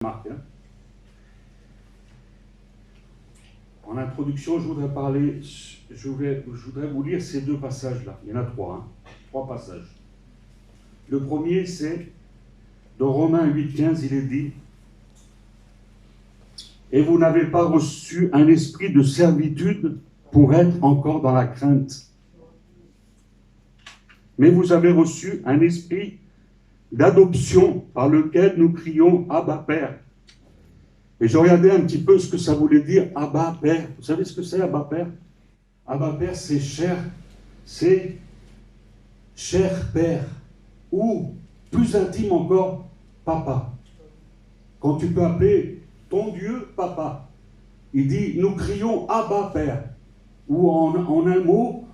Marc, hein. En introduction, je voudrais vous lire ces deux passages-là. Il y en a trois, hein. Trois passages. Le premier, c'est dans Romains 8,15, il est dit « Et vous n'avez pas reçu un esprit de servitude pour être encore dans la crainte, mais vous avez reçu un esprit d'adoption par lequel nous crions « Abba, Père ». Et je regardais un petit peu ce que ça voulait dire « Abba, Père ». Vous savez ce que c'est « Abba, Père » ? Abba, Père, c'est cher Père, ou plus intime encore, Papa. Quand tu peux appeler ton Dieu Papa, il dit nous crions Abba Père, ou en un mot,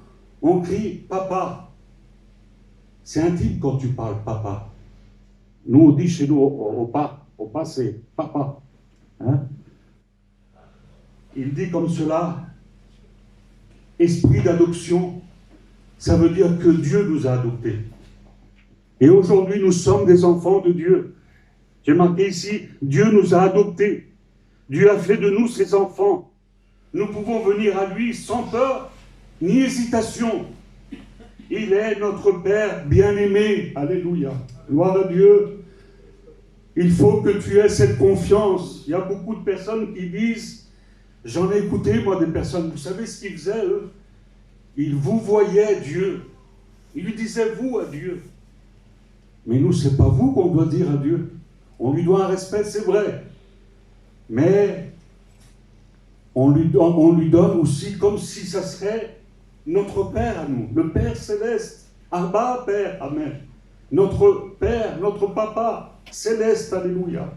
on crie Papa. C'est intime quand tu parles Papa. Nous on dit chez nous au pas c'est Papa. Hein? Il dit comme cela, esprit d'adoption, ça veut dire que Dieu nous a adoptés. Et aujourd'hui, nous sommes des enfants de Dieu. J'ai marqué ici, Dieu nous a adoptés. Dieu a fait de nous ses enfants. Nous pouvons venir à lui sans peur ni hésitation. Il est notre Père bien-aimé. Alléluia. Gloire à Dieu. Il faut que tu aies cette confiance. Il y a beaucoup de personnes qui disent, j'en ai écouté moi des personnes, vous savez ce qu'ils faisaient eux? Ils vous voyaient Dieu. Ils lui disaient vous à Dieu. Mais nous, ce n'est pas vous qu'on doit dire à Dieu. On lui doit un respect, c'est vrai. Mais on lui donne aussi comme si ça serait notre Père à nous, le Père céleste. Abba, Père, Amen. Notre Père, notre Papa céleste, Alléluia.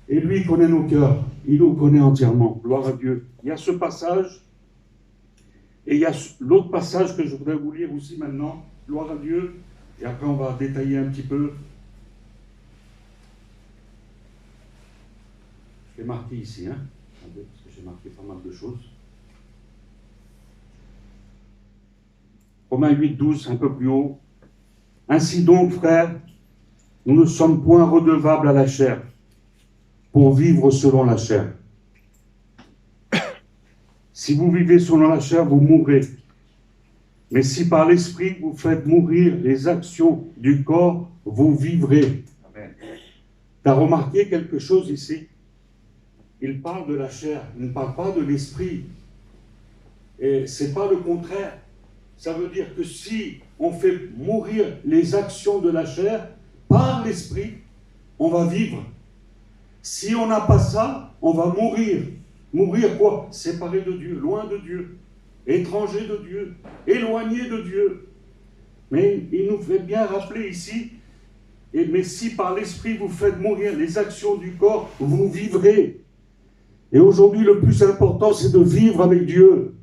Et lui connaît nos cœurs, il nous connaît entièrement, gloire à Dieu. Il y a ce passage, et il y a l'autre passage que je voudrais vous lire aussi maintenant, gloire à Dieu. Et après, on va détailler un petit peu. Je l'ai marqué ici, hein, attendez, parce que j'ai marqué pas mal de choses. Romains 8, 12, un peu plus haut. Ainsi donc, frères, nous ne sommes point redevables à la chair, pour vivre selon la chair. Si vous vivez selon la chair, vous mourrez. Mais si par l'Esprit vous faites mourir les actions du corps, vous vivrez. Tu as remarqué quelque chose ici? Il parle de la chair, il ne parle pas de l'Esprit. Et ce n'est pas le contraire. Ça veut dire que si on fait mourir les actions de la chair, par l'Esprit, on va vivre. Si on n'a pas ça, on va mourir. Mourir quoi? Séparé de Dieu, loin de Dieu. Étranger de Dieu, éloigné de Dieu. Mais il nous fait bien rappeler ici, mais si par l'Esprit vous faites mourir les actions du corps, vous vivrez. Et aujourd'hui, le plus important, c'est de vivre avec Dieu.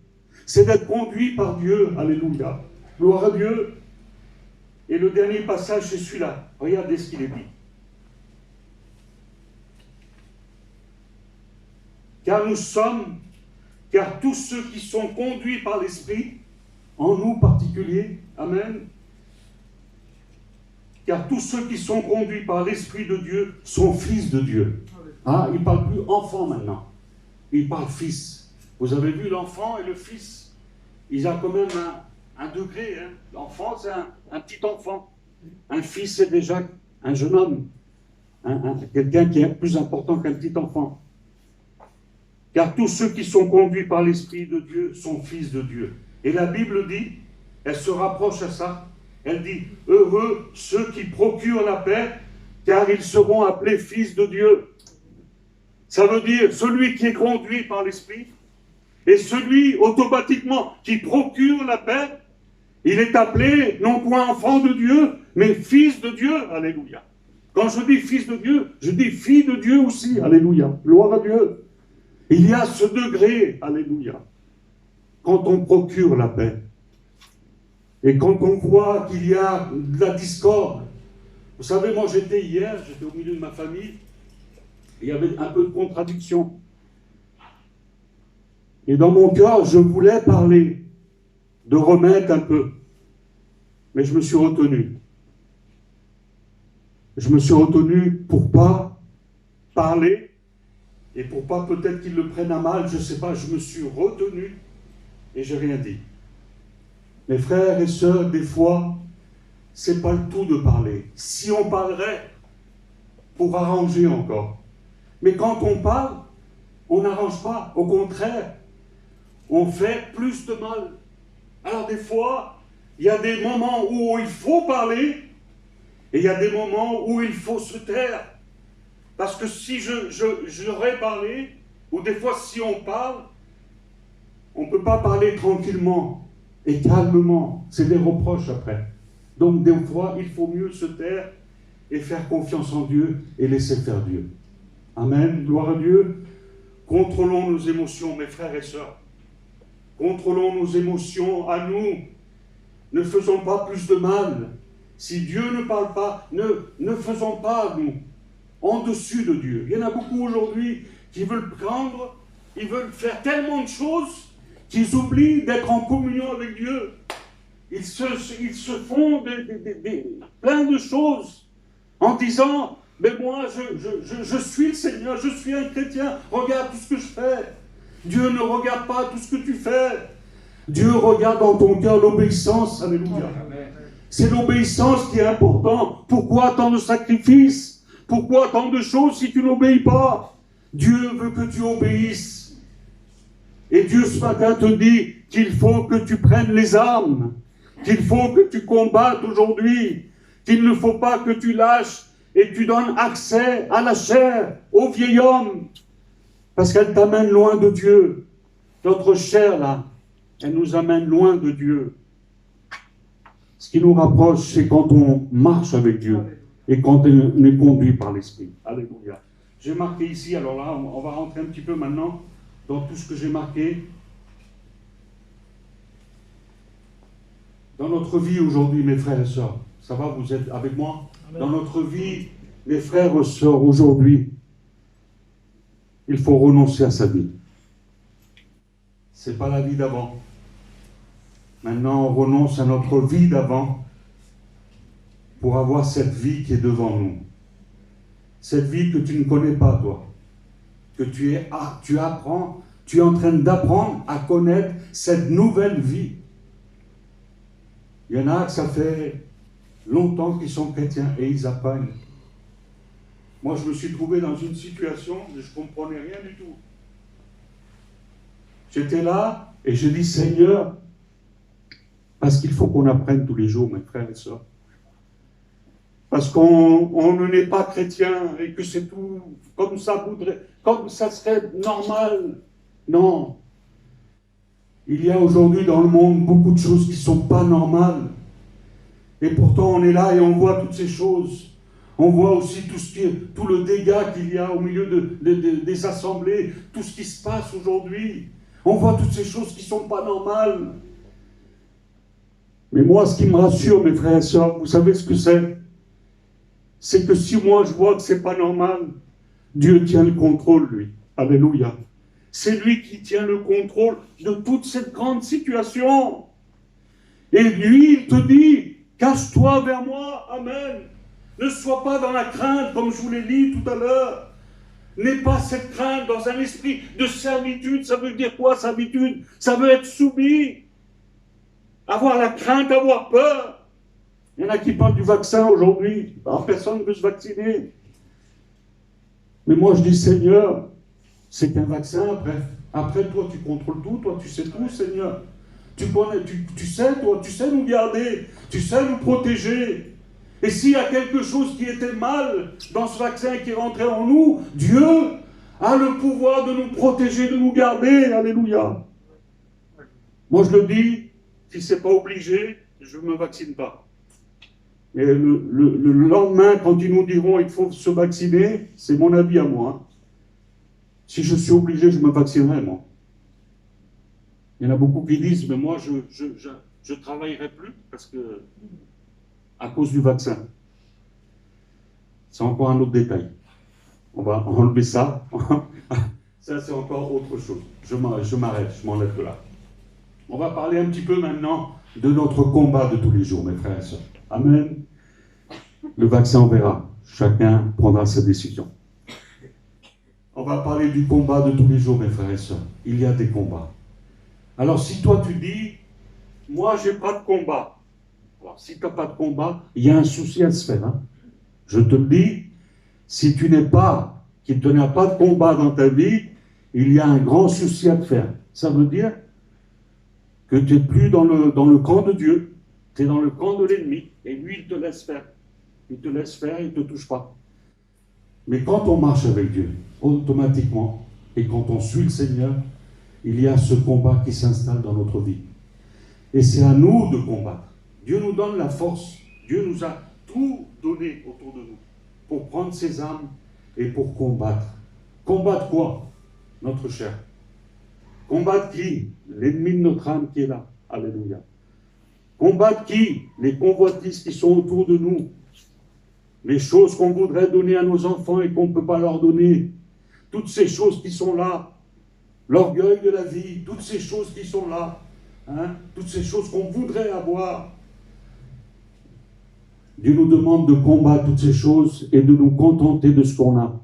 C'est d'être conduit par Dieu. Alléluia. Gloire à Dieu. Et le dernier passage, c'est celui-là. Regardez ce qu'il est dit. Car tous ceux qui sont conduits par l'Esprit, en nous particulier, Amen, car tous ceux qui sont conduits par l'Esprit de Dieu sont fils de Dieu. Ah, il ne parle plus enfant maintenant, il parle fils. Vous avez vu l'enfant et le fils, ils ont quand même un degré. Hein. L'enfant, c'est un petit enfant. Un fils, c'est déjà un jeune homme, quelqu'un qui est plus important qu'un petit enfant. Car tous ceux qui sont conduits par l'Esprit de Dieu sont fils de Dieu. Et la Bible dit, elle se rapproche à ça, elle dit, heureux ceux qui procurent la paix, car ils seront appelés fils de Dieu. Ça veut dire, celui qui est conduit par l'Esprit, et celui automatiquement qui procure la paix, il est appelé non point enfant de Dieu, mais fils de Dieu. Alléluia. Quand je dis fils de Dieu, je dis fille de Dieu aussi. Alléluia. Gloire à Dieu. Il y a ce degré, alléluia, quand on procure la paix. Et quand on voit qu'il y a de la discorde. Vous savez, moi j'étais au milieu de ma famille, et il y avait un peu de contradiction. Et dans mon cœur, je voulais parler, de remettre un peu. Mais je me suis retenu. je me suis retenu pour pas parler et pour pas peut-être qu'ils le prennent à mal, je sais pas, je me suis retenu et j'ai rien dit. Mes frères et sœurs, des fois, c'est pas le tout de parler. Si on parlerait pour arranger encore. Mais quand on parle, on n'arrange pas. Au contraire, on fait plus de mal. Alors des fois, il y a des moments où il faut parler et il y a des moments où il faut se taire. Parce que si j'aurais parlé, ou des fois si on parle, on ne peut pas parler tranquillement et calmement. C'est des reproches après. Donc des fois, il faut mieux se taire et faire confiance en Dieu et laisser faire Dieu. Amen, gloire à Dieu. Contrôlons nos émotions, mes frères et sœurs. Contrôlons nos émotions à nous. Ne faisons pas plus de mal. Si Dieu ne parle pas, ne faisons pas, nous, en dessus de Dieu. Il y en a beaucoup aujourd'hui qui veulent prendre, ils veulent faire tellement de choses qu'ils oublient d'être en communion avec Dieu. Ils se font plein de choses en disant, mais moi je suis le Seigneur, je suis un chrétien, regarde tout ce que je fais. Dieu ne regarde pas tout ce que tu fais. Dieu regarde dans ton cœur l'obéissance. Alléluia. C'est l'obéissance qui est importante. Pourquoi tant de sacrifices? Pourquoi tant de choses si tu n'obéis pas? Dieu veut que tu obéisses. Et Dieu ce matin te dit qu'il faut que tu prennes les armes, qu'il faut que tu combattes aujourd'hui, qu'il ne faut pas que tu lâches et tu donnes accès à la chair, au vieil homme, parce qu'elle t'amène loin de Dieu. Notre chair, là, elle nous amène loin de Dieu. Ce qui nous rapproche, c'est quand on marche avec Dieu et quand on est conduit par l'Esprit. Alléluia. J'ai marqué ici, alors là, on va rentrer un petit peu maintenant dans tout ce que j'ai marqué. Dans notre vie aujourd'hui, mes frères et sœurs, ça va, vous êtes avec moi? Amen. Dans notre vie, mes frères et sœurs, aujourd'hui, il faut renoncer à sa vie. Ce n'est pas la vie d'avant. Maintenant, on renonce à notre vie d'avant pour avoir cette vie qui est devant nous. Cette vie que tu ne connais pas, toi. Que tu apprends, tu es en train d'apprendre à connaître cette nouvelle vie. Il y en a que ça fait longtemps qu'ils sont chrétiens et ils apprennent. Moi, je me suis trouvé dans une situation où je ne comprenais rien du tout. J'étais là et je dis, Seigneur, parce qu'il faut qu'on apprenne tous les jours, mes frères et sœurs. Parce qu'on ne n'est pas chrétien et que c'est tout comme ça voudrait, comme ça serait normal. Non. Il y a aujourd'hui dans le monde beaucoup de choses qui ne sont pas normales. Et pourtant on est là et on voit toutes ces choses. On voit aussi tout le dégât qu'il y a au milieu des assemblées, tout ce qui se passe aujourd'hui. On voit toutes ces choses qui ne sont pas normales. Mais moi, ce qui me rassure, mes frères et sœurs, vous savez ce que c'est? C'est que si moi je vois que ce n'est pas normal, Dieu tient le contrôle, lui. Alléluia. C'est lui qui tient le contrôle de toute cette grande situation. Et lui, il te dit, cache-toi vers moi, amen. Ne sois pas dans la crainte, comme je vous l'ai dit tout à l'heure. N'aie pas cette crainte dans un esprit de servitude. Ça veut dire quoi, servitude? Ça veut être soumis. Avoir la crainte, avoir peur. Il y en a qui parlent du vaccin aujourd'hui. Alors, personne ne veut se vacciner. Mais moi, je dis, Seigneur, c'est qu'un vaccin après. Après, toi, tu contrôles tout. Toi, tu sais tout, Seigneur. Tu sais, toi, tu sais nous garder. Tu sais nous protéger. Et s'il y a quelque chose qui était mal dans ce vaccin qui rentrait en nous, Dieu a le pouvoir de nous protéger, de nous garder. Alléluia. Moi, je le dis, si ce n'est pas obligé, je ne me vaccine pas. Et le lendemain, quand ils nous diront qu'il faut se vacciner, c'est mon avis à moi. Si je suis obligé, je me vaccinerai, moi. Il y en a beaucoup qui disent, mais moi, je travaillerai plus parce que à cause du vaccin. C'est encore un autre détail. On va enlever ça. Ça, c'est encore autre chose. Je m'arrête, je m'enlève de là. On va parler un petit peu maintenant de notre combat de tous les jours, mes frères et sœurs. Amen. Le vaccin, on verra. chacun prendra sa décision. On va parler du combat de tous les jours, mes frères et sœurs. Il y a des combats. Alors si toi tu dis, moi j'ai pas de combat. Alors si tu n'as pas de combat, il y a un souci à se faire. Hein. Je te le dis, si tu n'es pas, qu'il ne n'as pas de combat dans ta vie, il y a un grand souci à te faire. Ça veut dire que tu n'es plus dans le camp de Dieu, tu es dans le camp de l'ennemi, et lui il te laisse faire. Il te laisse faire, il ne te touche pas. Mais quand on marche avec Dieu, automatiquement, et quand on suit le Seigneur, il y a ce combat qui s'installe dans notre vie. Et c'est à nous de combattre. Dieu nous donne la force. Dieu nous a tout donné autour de nous pour prendre ses âmes et pour combattre. Combattre quoi? Notre chair. Combattre qui? L'ennemi de notre âme qui est là. Alléluia. Combattre qui? Les convoitises qui sont autour de nous. Les choses qu'on voudrait donner à nos enfants et qu'on ne peut pas leur donner. Toutes ces choses qui sont là. L'orgueil de la vie. Toutes ces choses qui sont là. Hein? Toutes ces choses qu'on voudrait avoir. Dieu nous demande de combattre toutes ces choses et de nous contenter de ce qu'on a.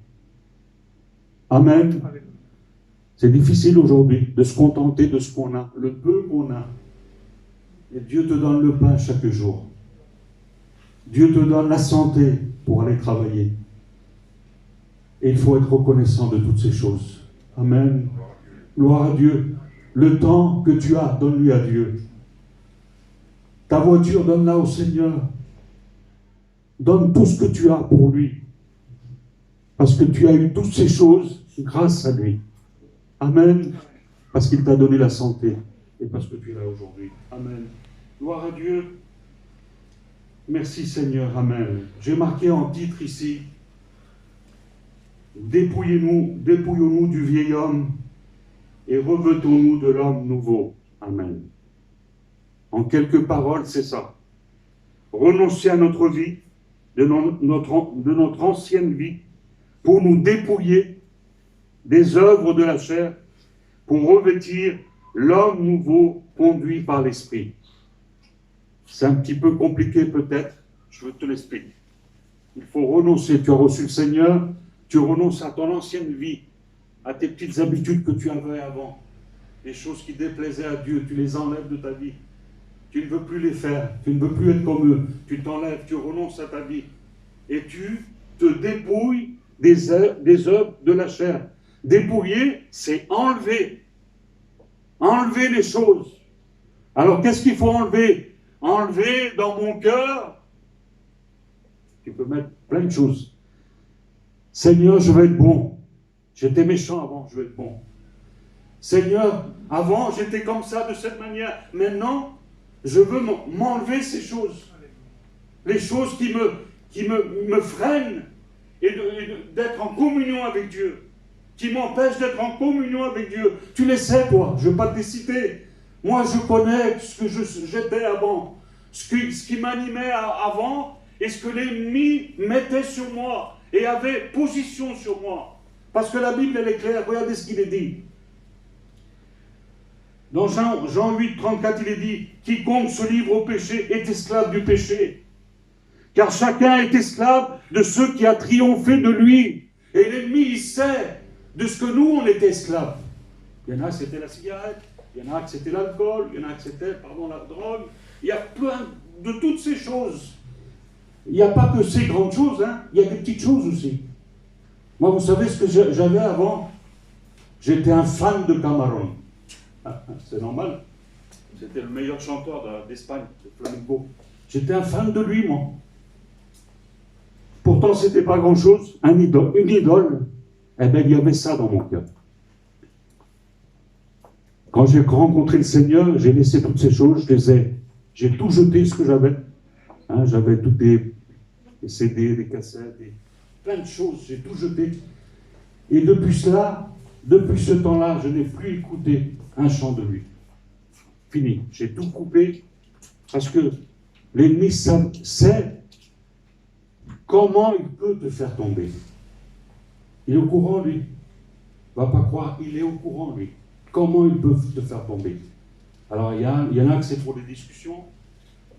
Amen. C'est difficile aujourd'hui de se contenter de ce qu'on a, le peu qu'on a. Et Dieu te donne le pain chaque jour. Dieu te donne la santé pour aller travailler. Et il faut être reconnaissant de toutes ces choses. Amen. Gloire à Dieu. Le temps que tu as, donne-lui à Dieu. Ta voiture, donne-la au Seigneur. Donne tout ce que tu as pour lui. Parce que tu as eu toutes ces choses grâce à lui. Amen. Parce qu'il t'a donné la santé. Et parce que tu es là aujourd'hui. Amen. Gloire à Dieu. Merci Seigneur. Amen. J'ai marqué en titre ici. Dépouillons-nous du vieil homme et revêtons-nous de l'homme nouveau. Amen. En quelques paroles, c'est ça. Renoncer à notre vie, de notre ancienne vie, pour nous dépouiller des œuvres de la chair, pour revêtir l'homme nouveau conduit par l'Esprit. C'est un petit peu compliqué peut-être, je te l'explique. Il faut renoncer, tu as reçu le Seigneur, tu renonces à ton ancienne vie, à tes petites habitudes que tu avais avant, les choses qui déplaisaient à Dieu, tu les enlèves de ta vie. Tu ne veux plus les faire, tu ne veux plus être comme eux, tu t'enlèves, tu renonces à ta vie. Et tu te dépouilles des œuvres de la chair. Dépouiller, c'est enlever. Enlever les choses. Alors qu'est-ce qu'il faut enlever? Enlever dans mon cœur. Tu peux mettre plein de choses. Seigneur, je veux être bon. J'étais méchant avant, je veux être bon. Seigneur, avant j'étais comme ça, de cette manière. Maintenant, je veux m'enlever ces choses. Les choses qui me freinent et d'être en communion avec Dieu. Qui m'empêchent d'être en communion avec Dieu. Tu les sais, toi, je ne veux pas te les citer. Moi, je connais ce que j'étais avant. Ce qui m'animait avant et ce que l'ennemi mettait sur moi et avait position sur moi. Parce que la Bible, elle est claire. Regardez ce qu'il est dit. Dans Jean 8, 34, il est dit « Quiconque se livre au péché est esclave du péché. Car chacun est esclave de ceux qui a triomphé de lui. » Et l'ennemi, il sait de ce que nous, on était esclaves. Il y en a, c'était la cigarette. Il y en a, que c'était l'alcool. Il y en a, que c'était, la drogue. Il y a plein de toutes ces choses. Il n'y a pas que ces grandes choses, hein. Il y a des petites choses aussi. Moi, vous savez ce que j'avais avant? J'étais un fan de Camarón. C'est normal. C'était le meilleur chanteur d'Espagne, de flamenco. J'étais un fan de lui, moi. Pourtant, c'était pas grand-chose. Une idole. Eh bien, il y avait ça dans mon cœur. Quand j'ai rencontré le Seigneur, j'ai laissé toutes ces choses, j'ai tout jeté ce que j'avais. Hein, j'avais tous des CD, des cassettes, plein de choses, j'ai tout jeté. Et depuis ce temps-là, je n'ai plus écouté un chant de lui. Fini, j'ai tout coupé, parce que l'ennemi sait comment il peut te faire tomber. Il est au courant, lui. Va pas croire, il est au courant, lui. Comment ils peuvent te faire tomber? Alors, il y en a que c'est pour les discussions,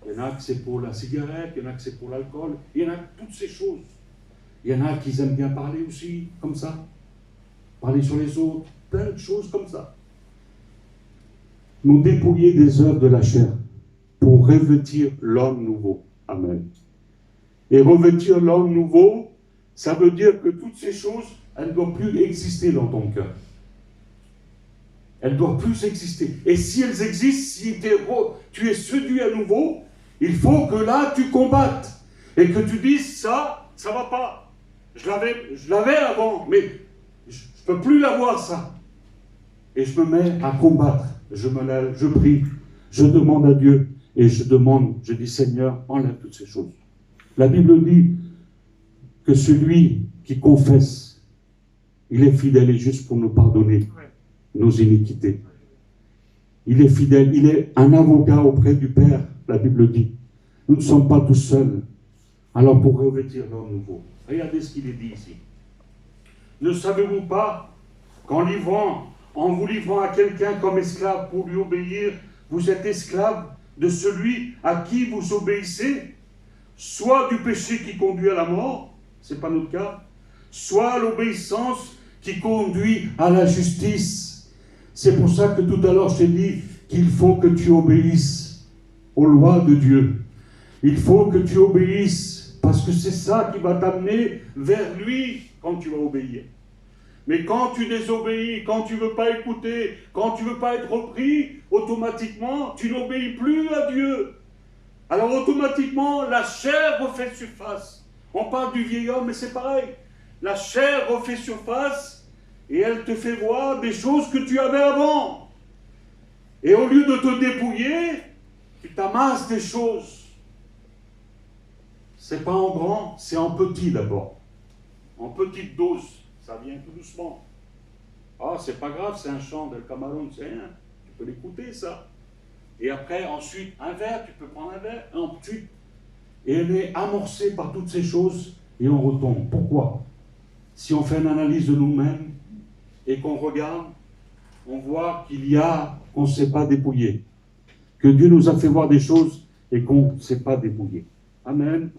il y en a que c'est pour la cigarette, il y en a que c'est pour l'alcool, il y en a toutes ces choses. Il y en a qui aiment bien parler aussi, comme ça. Parler sur les autres, plein de choses comme ça. Nous dépouiller des œuvres de la chair pour revêtir l'homme nouveau. Amen. Et revêtir l'homme nouveau, ça veut dire que toutes ces choses, elles ne doivent plus exister dans ton cœur. Elles ne doivent plus exister. Et si elles existent, si tu es séduit à nouveau, il faut que là, tu combattes. Et que tu dises, ça ne va pas. Je l'avais avant, mais je ne peux plus l'avoir, ça. Et je me mets à combattre. Je me lève, je prie, je demande à Dieu. Et je dis, Seigneur, enlève toutes ces choses. La Bible dit que celui qui confesse, il est fidèle et juste pour nous pardonner nos iniquités. Il est fidèle, il est un avocat auprès du Père, la Bible dit. Nous ne sommes pas tous seuls. Alors pour revêtir l'homme nouveau, regardez ce qu'il est dit ici. Ne savez-vous pas qu'en vous livrant à quelqu'un comme esclave pour lui obéir, vous êtes esclave de celui à qui vous obéissez, soit du péché qui conduit à la mort, ce n'est pas notre cas, soit à l'obéissance qui conduit à la justice. C'est pour ça que tout à l'heure je t'ai dit qu'il faut que tu obéisses aux lois de Dieu. Il faut que tu obéisses, parce que c'est ça qui va t'amener vers lui quand tu vas obéir. Mais quand tu désobéis, quand tu ne veux pas écouter, quand tu ne veux pas être repris, automatiquement, tu n'obéis plus à Dieu. Alors automatiquement, la chair refait surface. On parle du vieil homme, mais c'est pareil. La chair refait surface et elle te fait voir des choses que tu avais avant. Et au lieu de te dépouiller, tu t'amasses des choses. C'est pas en grand, c'est en petit d'abord. En petite dose. Ça vient tout doucement. Ah, c'est pas grave, c'est un chant d'El Camarón, c'est rien. Tu peux l'écouter, ça. Et après, ensuite, un verre, tu peux prendre un verre, ensuite. Et elle est amorcée par toutes ces choses, et on retombe. Pourquoi? Si on fait une analyse de nous-mêmes, et qu'on regarde, on voit qu'on ne s'est pas dépouillé. Que Dieu nous a fait voir des choses, et qu'on ne s'est pas dépouillé. Amen.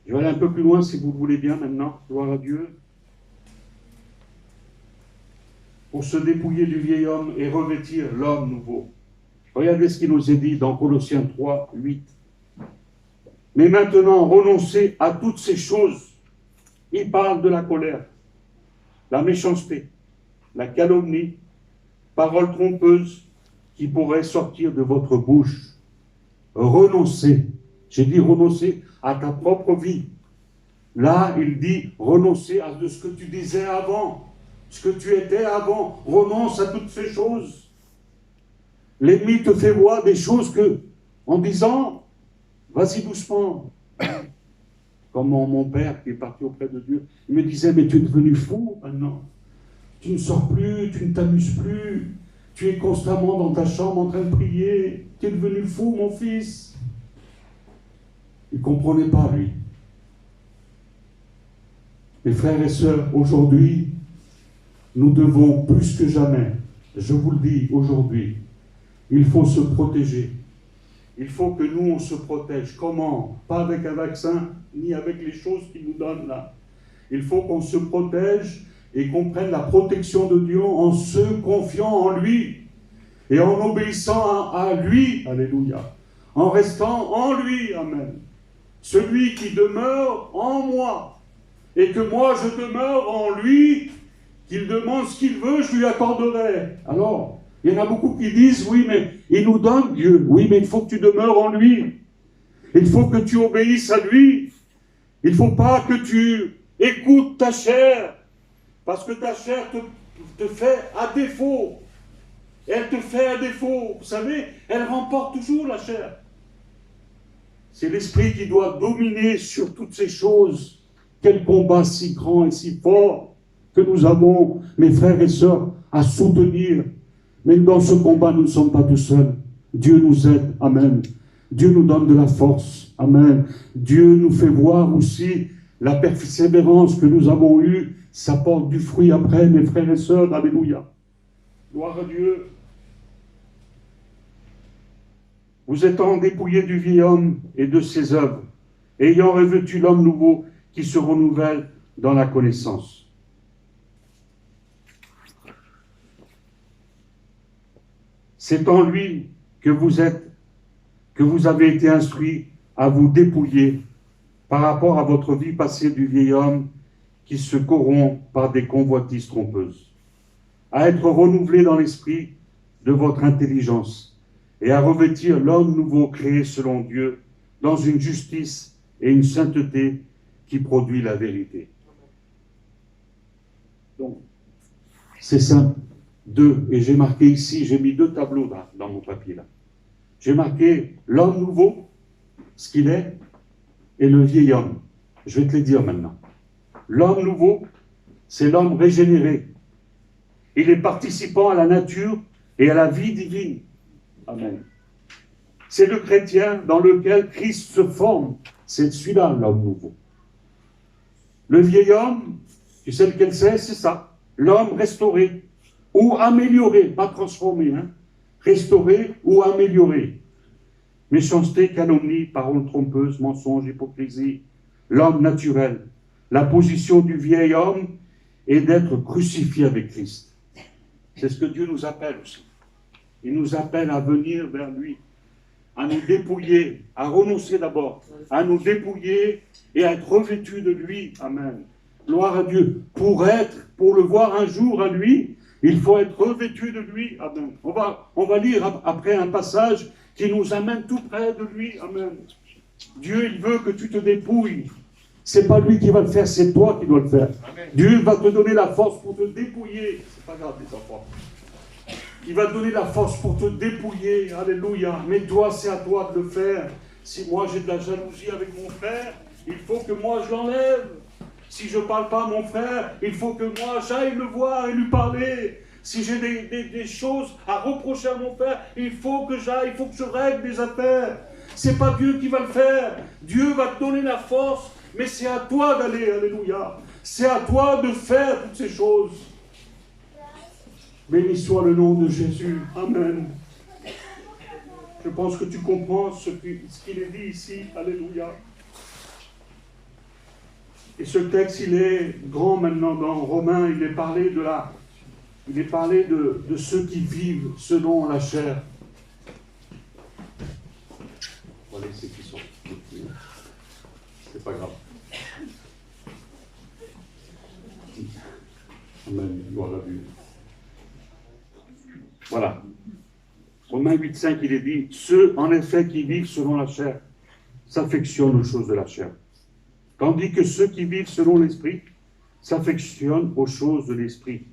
Je vais aller un peu plus loin si vous le voulez bien maintenant. Gloire à Dieu. Pour se dépouiller du vieil homme et revêtir l'homme nouveau. Regardez ce qu'il nous est dit dans Colossiens 3, 8. Mais maintenant, renoncez à toutes ces choses. Il parle de la colère, la méchanceté, la calomnie, paroles trompeuses qui pourraient sortir de votre bouche. Renoncez. J'ai dit renoncer à ta propre vie. Là, il dit renoncer à ce que tu disais avant, ce que tu étais avant. Renonce à toutes ces choses. L'ennemi te fait voir des choses en disant, vas-y doucement. Comme mon père qui est parti auprès de Dieu, il me disait, mais tu es devenu fou maintenant. Tu ne sors plus, tu ne t'amuses plus. Tu es constamment dans ta chambre en train de prier. Tu es devenu fou, mon fils. Il ne comprenait pas, lui. Mes frères et sœurs, aujourd'hui, nous devons plus que jamais, je vous le dis aujourd'hui, il faut se protéger. Il faut que nous, on se protège. Comment? Pas avec un vaccin, ni avec les choses qu'il nous donne là. Il faut qu'on se protège et qu'on prenne la protection de Dieu en se confiant en lui et en obéissant à lui. Alléluia. En restant en lui. Amen. Celui qui demeure en moi, et que moi je demeure en lui, qu'il demande ce qu'il veut, je lui accorderai. Alors, il y en a beaucoup qui disent, oui, mais il nous donne Dieu. Oui, mais il faut que tu demeures en lui. Il faut que tu obéisses à lui. Il ne faut pas que tu écoutes ta chair, parce que ta chair te fait à défaut. Elle te fait à défaut. Vous savez, elle remporte toujours la chair. C'est l'esprit qui doit dominer sur toutes ces choses. Quel combat si grand et si fort que nous avons, mes frères et sœurs, à soutenir. Mais dans ce combat, nous ne sommes pas tout seuls. Dieu nous aide. Amen. Dieu nous donne de la force. Amen. Dieu nous fait voir aussi la persévérance que nous avons eue. Ça porte du fruit après, mes frères et sœurs. Alléluia. Gloire à Dieu. Vous étant dépouillés du vieil homme et de ses œuvres, ayant revêtu l'homme nouveau, qui se renouvelle dans la connaissance. C'est en lui que vous avez été instruits à vous dépouiller par rapport à votre vie passée du vieil homme qui se corrompt par des convoitises trompeuses, à être renouvelé dans l'esprit de votre intelligence et à revêtir l'homme nouveau créé selon Dieu dans une justice et une sainteté qui produit la vérité. Donc, c'est simple. Et j'ai marqué ici, j'ai mis 2 tableaux dans mon papier là. J'ai marqué l'homme nouveau, ce qu'il est, et le vieil homme. Je vais te les dire maintenant. L'homme nouveau, c'est l'homme régénéré. Il est participant à la nature et à la vie divine. Amen. C'est le chrétien dans lequel Christ se forme. C'est celui-là, l'homme nouveau. Le vieil homme, tu sais lequel c'est ça. L'homme restauré ou amélioré, pas transformé, hein. Restauré ou amélioré. Méchanceté, calomnie, paroles trompeuses, mensonges, hypocrisie. L'homme naturel. La position du vieil homme est d'être crucifié avec Christ. C'est ce que Dieu nous appelle aussi. Il nous appelle à venir vers lui, à nous dépouiller, à renoncer d'abord, à nous dépouiller et à être revêtus de lui. Amen. Gloire à Dieu. Pour le voir un jour à lui, il faut être revêtu de lui. Amen. On va lire après un passage qui nous amène tout près de lui. Amen. Dieu, il veut que tu te dépouilles. C'est pas lui qui va le faire, c'est toi qui dois le faire. Amen. Dieu va te donner la force pour te dépouiller. C'est pas grave, les enfants. Il va te donner la force pour te dépouiller. Alléluia. Mais toi, c'est à toi de le faire. Si moi j'ai de la jalousie avec mon frère, il faut que moi je l'enlève. Si je ne parle pas à mon frère, il faut que moi j'aille le voir et lui parler. Si j'ai des choses à reprocher à mon frère, il faut que j'aille, il faut que je règle des affaires. C'est pas Dieu qui va le faire. Dieu va te donner la force, mais c'est à toi d'aller. Alléluia. C'est à toi de faire toutes ces choses. Béni soit le nom de Jésus. Amen. Je pense que tu comprends ce qu'il est dit ici. Alléluia. Et ce texte, il est grand maintenant dans Romains. Il est parlé de ceux qui vivent selon la chair. On va laisser qui sont. C'est pas grave. Amen. Gloire à Dieu. Voilà. Romains 8,5, il est dit, ceux en effet qui vivent selon la chair s'affectionnent aux choses de la chair. Tandis que ceux qui vivent selon l'esprit s'affectionnent aux choses de l'esprit.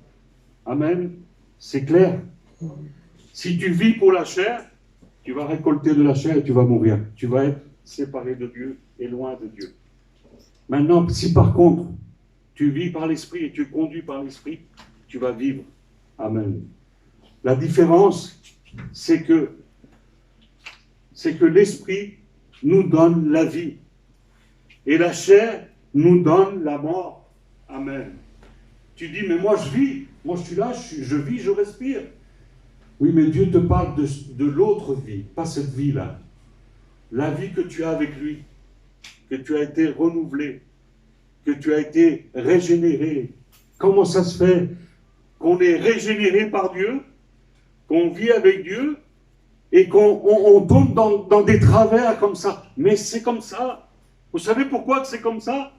Amen. C'est clair. Si tu vis pour la chair, tu vas récolter de la chair et tu vas mourir. Tu vas être séparé de Dieu et loin de Dieu. Maintenant, si par contre, tu vis par l'esprit et tu conduis par l'esprit, tu vas vivre. Amen. La différence, c'est que l'esprit nous donne la vie et la chair nous donne la mort. Amen. Tu dis, mais moi je vis, moi je suis là, je vis, je respire. Oui, mais Dieu te parle de l'autre vie, pas cette vie-là. La vie que tu as avec lui, que tu as été renouvelé, que tu as été régénéré. Comment ça se fait qu'on est régénéré par Dieu, qu'on vit avec Dieu et qu'on tombe dans des travers comme ça? Mais c'est comme ça. Vous savez pourquoi que c'est comme ça?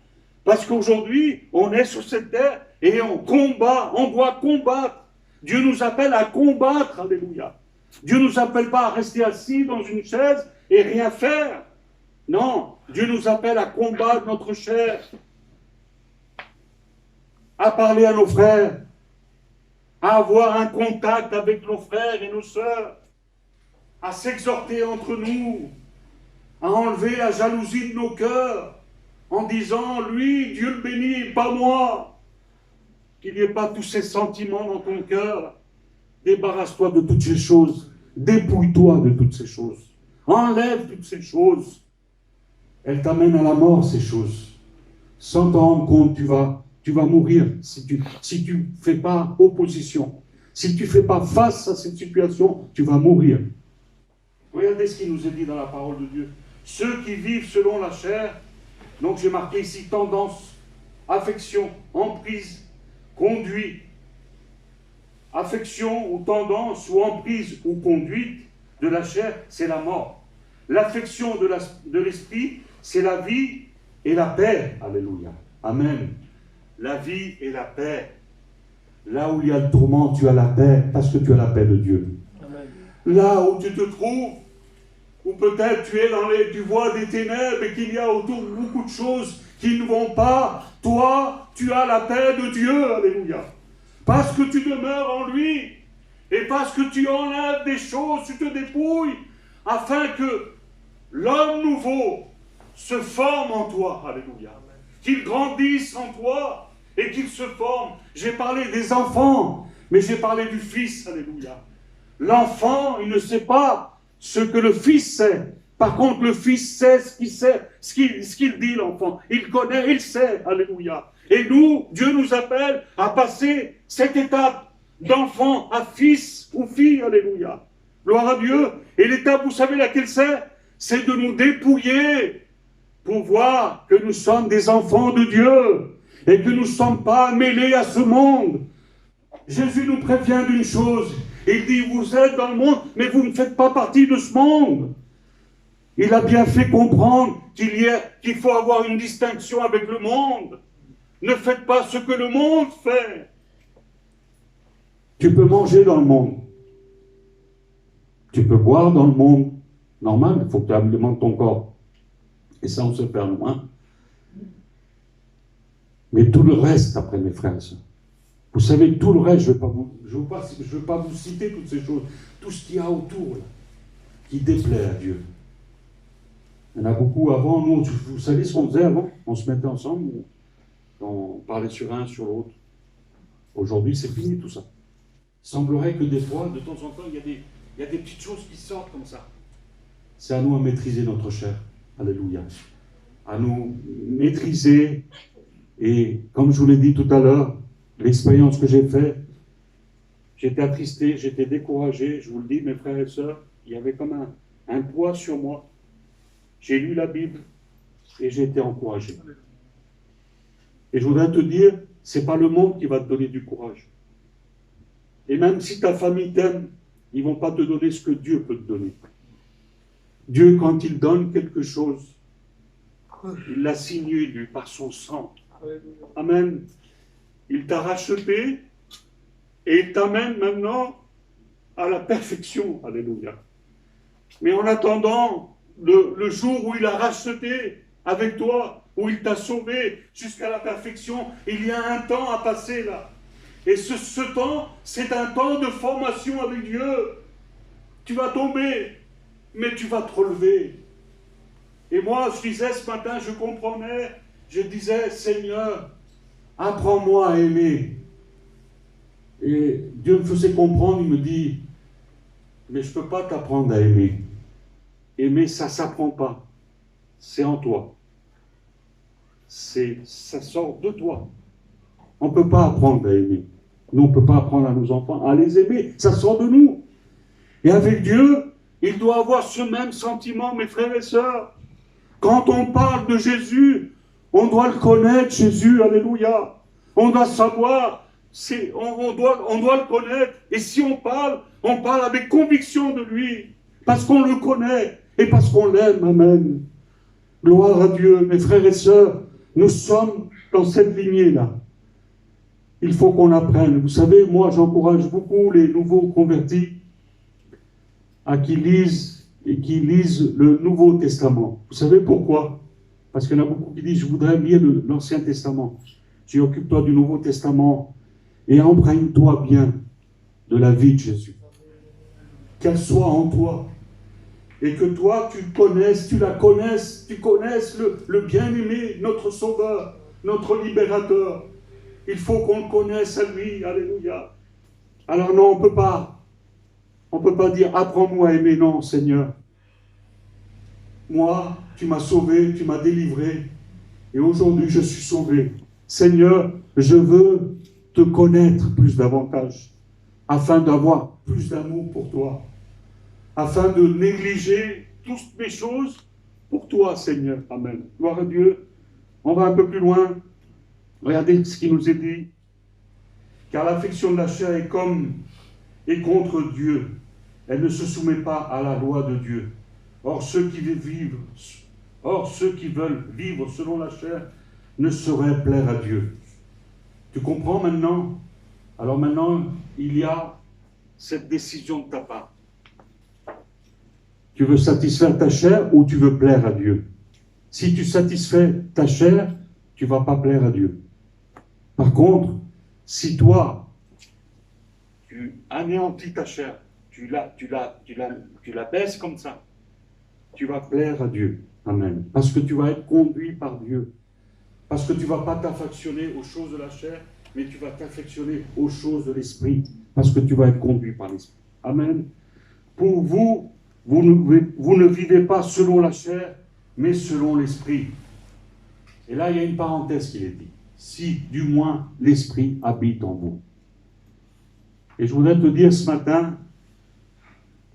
Parce qu'aujourd'hui, on est sur cette terre et on combat, on doit combattre. Dieu nous appelle à combattre, alléluia. Dieu ne nous appelle pas à rester assis dans une chaise et rien faire. Non, Dieu nous appelle à combattre notre chair, à parler à nos frères, à avoir un contact avec nos frères et nos sœurs, à s'exhorter entre nous, à enlever la jalousie de nos cœurs, en disant, lui, Dieu le bénit, pas moi. Qu'il n'y ait pas tous ces sentiments dans ton cœur. Débarrasse-toi de toutes ces choses. Dépouille-toi de toutes ces choses. Enlève toutes ces choses. Elles t'amènent à la mort, ces choses. Sans t'en rendre compte, tu vas mourir si tu fais pas opposition. Si tu ne fais pas face à cette situation, tu vas mourir. Regardez ce qui nous est dit dans la parole de Dieu. Ceux qui vivent selon la chair Donc j'ai marqué ici tendance, affection, emprise, conduit. Affection ou tendance ou emprise ou conduite de la chair, c'est la mort. L'affection de l'esprit, c'est la vie et la paix. Alléluia. Amen. La vie et la paix. Là où il y a le tourment, tu as la paix, parce que tu as la paix de Dieu. Amen. Là où tu te trouves, ou peut-être tu vois des ténèbres et qu'il y a autour beaucoup de choses qui ne vont pas, toi, tu as la paix de Dieu. Alléluia. Parce que tu demeures en lui, et parce que tu enlèves des choses, tu te dépouilles, afin que l'homme nouveau se forme en toi. Alléluia. Qu'il grandisse en toi, et qu'il se forme. J'ai parlé des enfants, mais j'ai parlé du Fils. Alléluia. L'enfant, il ne sait pas ce que le Fils sait. Par contre, le Fils sait ce qu'il dit, l'enfant. Il connaît, il sait. Alléluia. Et nous, Dieu nous appelle à passer cette étape d'enfant à fils ou fille. Alléluia. Gloire à Dieu. Et l'étape, vous savez laquelle c'est? C'est de nous dépouiller pour voir que nous sommes des enfants de Dieu et que nous ne sommes pas mêlés à ce monde. Jésus nous prévient d'une chose. Il dit, vous êtes dans le monde, mais vous ne faites pas partie de ce monde. Il a bien fait comprendre qu'il faut avoir une distinction avec le monde. Ne faites pas ce que le monde fait. Tu peux manger dans le monde. Tu peux boire dans le monde. Normal, il faut que tu alimentes ton corps. Et ça, on se perd loin. Mais tout le reste, après mes frères et sœurs, vous savez, tout le reste, je ne veux pas vous citer toutes ces choses, tout ce qu'il y a autour, là, qui déplaît à Dieu. Il y en a beaucoup avant, nous, vous savez ce qu'on faisait avant? On se mettait ensemble, on parlait sur un, sur l'autre. Aujourd'hui, c'est fini tout ça. Il semblerait que des fois, de temps en temps, il y a des petites choses qui sortent comme ça. C'est à nous à maîtriser notre chair. Alléluia. À nous maîtriser. Et comme je vous l'ai dit tout à l'heure, l'expérience que j'ai faite, j'étais attristé, j'étais découragé. Je vous le dis, mes frères et sœurs, il y avait comme un poids sur moi. J'ai lu la Bible et j'ai été encouragé. Et je voudrais te dire, ce n'est pas le monde qui va te donner du courage. Et même si ta famille t'aime, ils ne vont pas te donner ce que Dieu peut te donner. Dieu, quand il donne quelque chose, il l'a signé, lui, par son sang. Amen. Il t'a racheté et il t'amène maintenant à la perfection. Alléluia. Mais en attendant le jour où il a racheté avec toi, où il t'a sauvé jusqu'à la perfection, il y a un temps à passer là. Et ce temps, c'est un temps de formation avec Dieu. Tu vas tomber, mais tu vas te relever. Et moi, je disais ce matin, je comprenais, je disais, Seigneur, apprends-moi à aimer. Et Dieu me faisait comprendre, il me dit, mais je ne peux pas t'apprendre à aimer. Aimer, ça ne s'apprend pas. C'est en toi. Ça sort de toi. On ne peut pas apprendre à aimer. Nous, on ne peut pas apprendre à nos enfants à les aimer. Ça sort de nous. Et avec Dieu, il doit avoir ce même sentiment, mes frères et sœurs. Quand on parle de Jésus, on doit le connaître, Jésus, alléluia. On doit savoir, on doit le connaître. Et si on parle avec conviction de lui, parce qu'on le connaît et parce qu'on l'aime, amen. Gloire à Dieu, mes frères et sœurs, nous sommes dans cette lignée-là. Il faut qu'on apprenne. Vous savez, moi, j'encourage beaucoup les nouveaux convertis à qu'ils lisent le Nouveau Testament. Vous savez pourquoi? Parce qu'il y en a beaucoup qui disent, je voudrais lire l'Ancien Testament. Tu occupe-toi du Nouveau Testament et imprègne-toi bien de la vie de Jésus. Qu'elle soit en toi. Et que toi, tu la connaisses, tu connaisses le bien-aimé, notre Sauveur, notre Libérateur. Il faut qu'on le connaisse à lui, alléluia. Alors non, on ne peut pas dire, apprends-moi à aimer, non, Seigneur. Moi, tu m'as sauvé, tu m'as délivré, et aujourd'hui je suis sauvé. Seigneur, je veux te connaître plus davantage, afin d'avoir plus d'amour pour toi, afin de négliger toutes mes choses pour toi, Seigneur. Amen. Gloire à Dieu. On va un peu plus loin. Regardez ce qui nous est dit. Car l'affection de la chair est comme et contre Dieu. Elle ne se soumet pas à la loi de Dieu. Or, ceux qui veulent vivre selon la chair ne sauraient plaire à Dieu. Tu comprends maintenant? Alors maintenant, il y a cette décision de ta part. Tu veux satisfaire ta chair ou tu veux plaire à Dieu? Si tu satisfais ta chair, tu ne vas pas plaire à Dieu. Par contre, si toi, tu anéantis ta chair, tu la baisses comme ça, tu vas plaire à Dieu. Amen. Parce que tu vas être conduit par Dieu. Parce que tu ne vas pas t'affectionner aux choses de la chair, mais tu vas t'affectionner aux choses de l'esprit. Parce que tu vas être conduit par l'esprit. Amen. Pour vous, vous ne vivez pas selon la chair, mais selon l'esprit. Et là, il y a une parenthèse qui est dit. Si, du moins, l'esprit habite en vous. Et je voudrais te dire ce matin,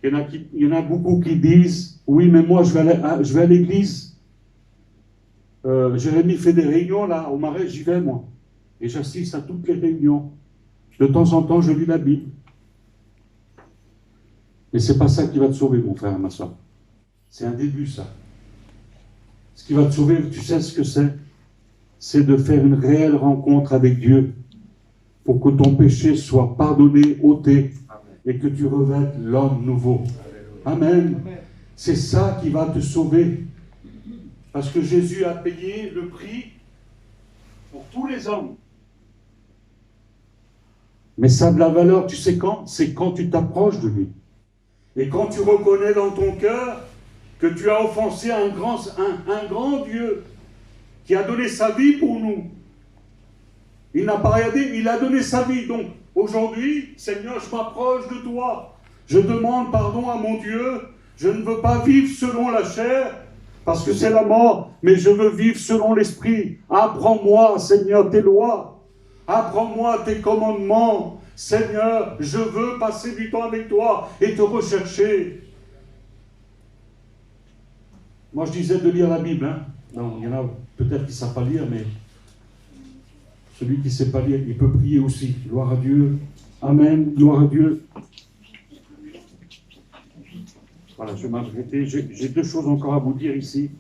il y en a beaucoup qui disent, oui, mais moi, je vais à l'église. Jérémy fait des réunions, là, au Marais, j'y vais, moi. Et j'assiste à toutes les réunions. De temps en temps, je lis la Bible. Mais ce n'est pas ça qui va te sauver, mon frère et ma soeur. C'est un début, ça. Ce qui va te sauver, tu sais ce que c'est de faire une réelle rencontre avec Dieu pour que ton péché soit pardonné, ôté, et que tu revêtes l'homme nouveau. Amen. C'est ça qui va te sauver. Parce que Jésus a payé le prix pour tous les hommes. Mais ça a de la valeur, tu sais quand? C'est quand tu t'approches de lui. Et quand tu reconnais dans ton cœur que tu as offensé un grand Dieu qui a donné sa vie pour nous. Il n'a pas regardé, il a donné sa vie. Donc aujourd'hui, Seigneur, je m'approche de toi. Je demande pardon à mon Dieu. Je ne veux pas vivre selon la chair, parce que c'est la mort, mais je veux vivre selon l'esprit. Apprends-moi, Seigneur, tes lois. Apprends-moi tes commandements. Seigneur, je veux passer du temps avec toi et te rechercher. Moi, je disais de lire la Bible. Hein. Non, il y en a peut-être qui ne savent pas lire, mais celui qui ne sait pas lire, il peut prier aussi. Gloire à Dieu. Amen. Gloire à Dieu. Voilà, je vais m'arrêter. J'ai deux choses encore à vous dire ici.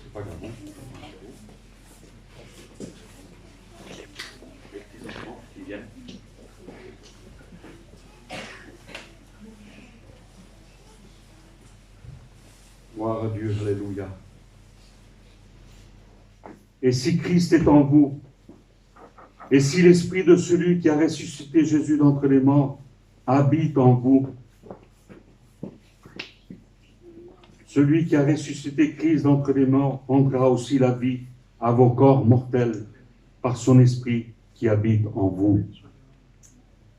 C'est pas grave. Hein. Gloire à Dieu, alléluia. Et si Christ est en vous, et si l'esprit de celui qui a ressuscité Jésus d'entre les morts habite en vous, celui qui a ressuscité Christ d'entre les morts rendra aussi la vie à vos corps mortels par son esprit qui habite en vous.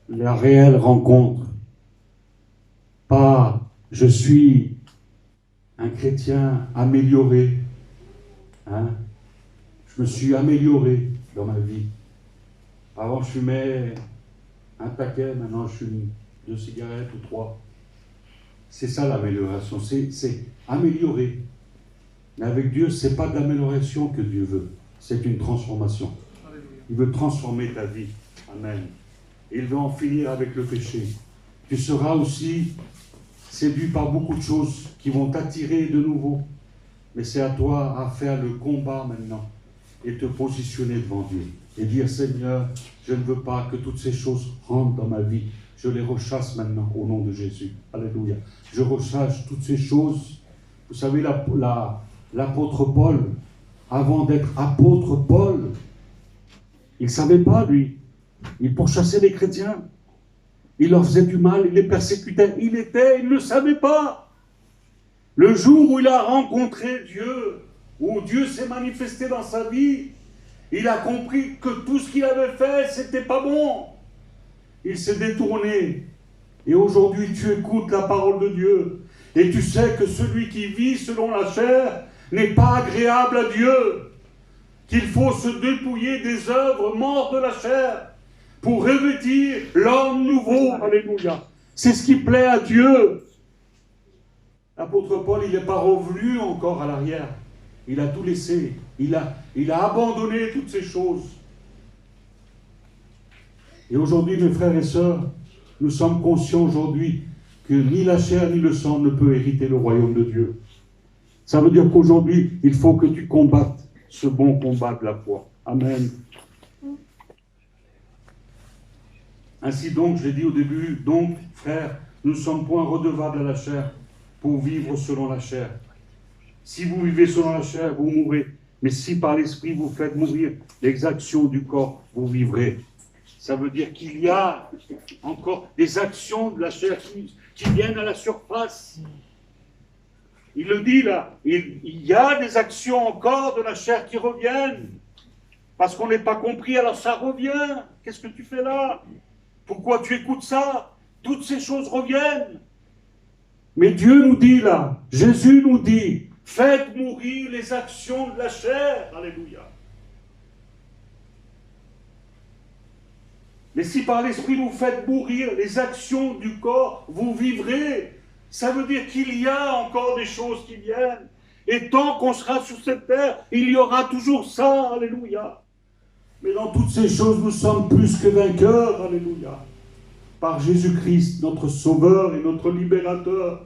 La réelle rencontre, pas je suis un chrétien amélioré, hein? Je me suis amélioré dans ma vie. Avant je fumais un paquet, maintenant je fume 2 cigarettes ou 3. C'est ça l'amélioration, c'est améliorer. Mais avec Dieu, ce n'est pas de l'amélioration que Dieu veut, c'est une transformation. Il veut transformer ta vie. Amen. Et il veut en finir avec le péché. Tu seras aussi séduit par beaucoup de choses qui vont t'attirer de nouveau. Mais c'est à toi à faire le combat maintenant et te positionner devant Dieu. Et dire, Seigneur, je ne veux pas que toutes ces choses rentrent dans ma vie. Je les rechasse maintenant au nom de Jésus. Alléluia. Je rechasse toutes ces choses. Vous savez, l'apôtre Paul, avant d'être apôtre Paul, il ne savait pas, lui. Il pourchassait les chrétiens. Il leur faisait du mal, il les persécutait. Il ne le savait pas. Le jour où il a rencontré Dieu, où Dieu s'est manifesté dans sa vie, il a compris que tout ce qu'il avait fait, c'était pas bon. Il s'est détourné. Et aujourd'hui, tu écoutes la parole de Dieu. Et tu sais que celui qui vit selon la chair n'est pas agréable à Dieu. Qu'il faut se dépouiller des œuvres mortes de la chair pour revêtir l'homme nouveau. Alléluia. C'est ce qui plaît à Dieu. L'apôtre Paul, il n'est pas revenu encore à l'arrière. Il a tout laissé. Il a abandonné toutes ces choses. Et aujourd'hui, mes frères et sœurs, nous sommes conscients aujourd'hui que ni la chair ni le sang ne peut hériter le royaume de Dieu. Ça veut dire qu'aujourd'hui, il faut que tu combattes ce bon combat de la foi. Amen. Ainsi donc, je l'ai dit au début, donc, frères, nous ne sommes point redevables à la chair pour vivre selon la chair. Si vous vivez selon la chair, vous mourrez. Mais si par l'esprit vous faites mourir les actions du corps, vous vivrez. Ça veut dire qu'il y a encore des actions de la chair qui viennent à la surface. Il le dit là, il y a des actions encore de la chair qui reviennent. Parce qu'on n'est pas compris, alors ça revient. Qu'est-ce que tu fais là? Pourquoi tu écoutes ça? Toutes ces choses reviennent. Mais Dieu nous dit là, Jésus nous dit, faites mourir les actions de la chair. Alléluia. Mais si par l'esprit vous faites mourir les actions du corps, vous vivrez. Ça veut dire qu'il y a encore des choses qui viennent. Et tant qu'on sera sur cette terre, il y aura toujours ça. Alléluia. Mais dans toutes ces choses, nous sommes plus que vainqueurs. Alléluia. Par Jésus-Christ, notre Sauveur et notre Libérateur.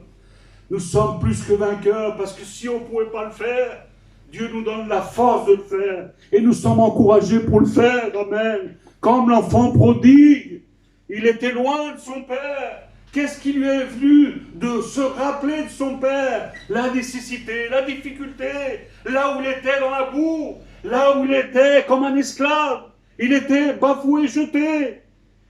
Nous sommes plus que vainqueurs parce que si on ne pouvait pas le faire, Dieu nous donne la force de le faire. Et nous sommes encouragés pour le faire. Amen. Comme l'enfant prodigue, il était loin de son père. Qu'est-ce qui lui est venu de se rappeler de son père? La nécessité, la difficulté, là où il était dans la boue, là où il était comme un esclave. Il était bafoué, jeté.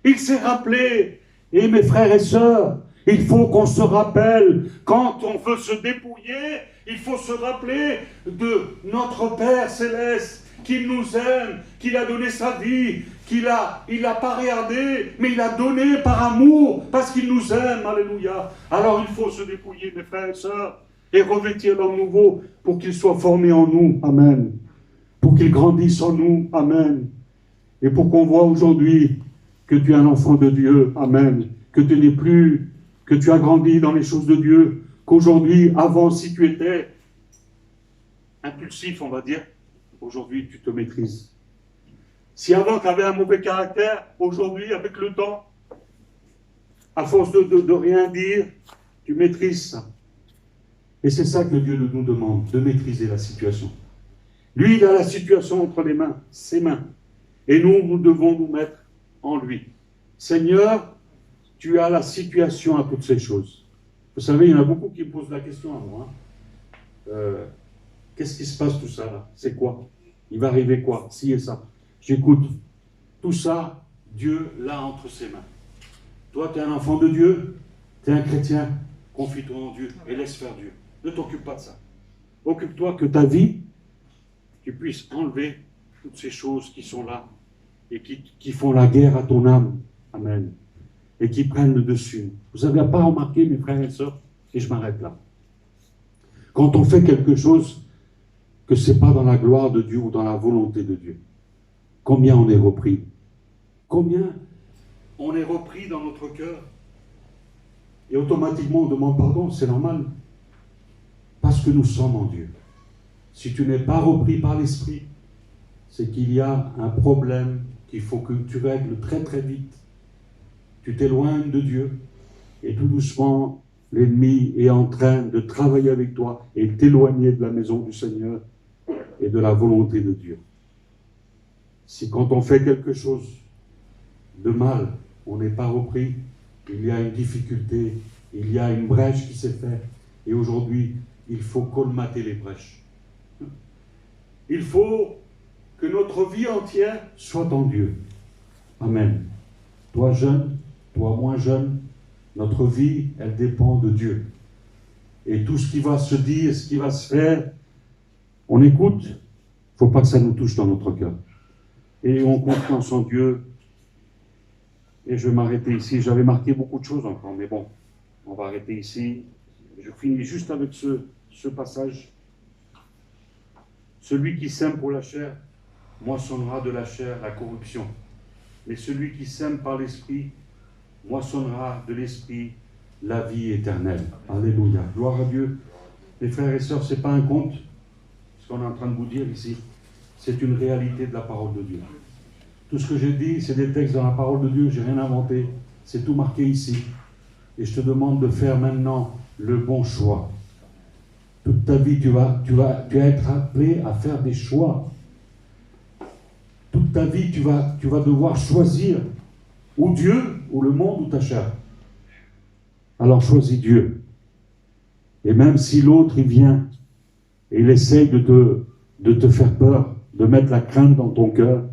Il s'est rappelé. Et mes frères et sœurs, il faut qu'on se rappelle, quand on veut se dépouiller, il faut se rappeler de notre Père Céleste, qu'il nous aime, qu'il a donné sa vie, il n'a pas regardé, mais il a donné par amour, parce qu'il nous aime, alléluia. Alors il faut se dépouiller, mes frères et sœurs, et revêtir l'homme nouveau, pour qu'il soit formé en nous, amen. Pour qu'il grandisse en nous, amen. Et pour qu'on voit aujourd'hui que tu es un enfant de Dieu, amen. Que tu n'es plus, que tu as grandi dans les choses de Dieu, qu'aujourd'hui, avant, si tu étais impulsif, on va dire, aujourd'hui, tu te maîtrises. Si avant, tu avais un mauvais caractère, aujourd'hui, avec le temps, à force de rien dire, tu maîtrises ça. Et c'est ça que Dieu nous demande, de maîtriser la situation. Lui, il a la situation entre les mains, ses mains. Et nous devons nous mettre en lui. Seigneur, tu as la situation à toutes ces choses. Vous savez, il y en a beaucoup qui me posent la question à moi. Qu'est-ce qui se passe tout ça là? C'est quoi? Il va arriver quoi? Ci et ça. J'écoute. Tout ça, Dieu l'a entre ses mains. Toi, tu es un enfant de Dieu, tu es un chrétien, confie-toi en Dieu et laisse faire Dieu. Ne t'occupe pas de ça. Occupe-toi que ta vie, tu puisses enlever toutes ces choses qui sont là et qui font la guerre à ton âme. Amen. Et qui prennent le dessus. Vous n'avez pas remarqué, mes frères et sœurs, et je m'arrête là. Quand on fait quelque chose que ce n'est pas dans la gloire de Dieu ou dans la volonté de Dieu, combien on est repris? Combien on est repris dans notre cœur? Et automatiquement on demande pardon, c'est normal. Parce que nous sommes en Dieu. Si tu n'es pas repris par l'Esprit, c'est qu'il y a un problème qu'il faut que tu règles très très vite. Tu t'éloignes de Dieu et tout doucement, l'ennemi est en train de travailler avec toi et t'éloigner de la maison du Seigneur et de la volonté de Dieu. Si quand on fait quelque chose de mal, on n'est pas repris, il y a une difficulté, il y a une brèche qui s'est faite. Et aujourd'hui, il faut colmater les brèches. Il faut que notre vie entière soit en Dieu. Amen. Toi jeune, toi moins jeune, notre vie, elle dépend de Dieu. Et tout ce qui va se dire, ce qui va se faire, on écoute, il ne faut pas que ça nous touche dans notre cœur. Et on confiance en Dieu. Et je vais m'arrêter ici. J'avais marqué beaucoup de choses encore, mais bon, on va arrêter ici. Je finis juste avec ce passage. Celui qui sème pour la chair moissonnera de la chair la corruption. Mais celui qui sème par l'esprit moissonnera de l'esprit la vie éternelle. Alléluia. Gloire à Dieu. Les frères et sœurs, ce n'est pas un conte, ce qu'on est en train de vous dire ici. C'est une réalité de la parole de Dieu. Tout ce que j'ai dit, c'est des textes dans la parole de Dieu, je n'ai rien inventé. C'est tout marqué ici. Et je te demande de faire maintenant le bon choix. Toute ta vie, tu vas être appelé à faire des choix. Toute ta vie, tu vas devoir choisir ou Dieu, ou le monde, ou ta chair. Alors choisis Dieu. Et même si l'autre, il vient et il essaye de te faire peur, de mettre la crainte dans ton cœur,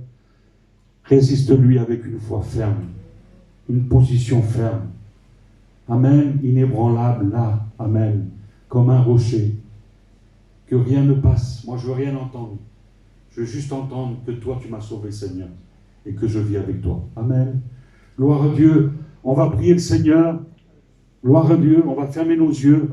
résiste-lui avec une foi ferme, une position ferme. Amen, inébranlable, là, amen, comme un rocher. Que rien ne passe. Moi, je veux rien entendre. Je veux juste entendre que toi, tu m'as sauvé, Seigneur, et que je vis avec toi. Amen. Gloire à Dieu. On va prier le Seigneur. Gloire à Dieu. On va fermer nos yeux.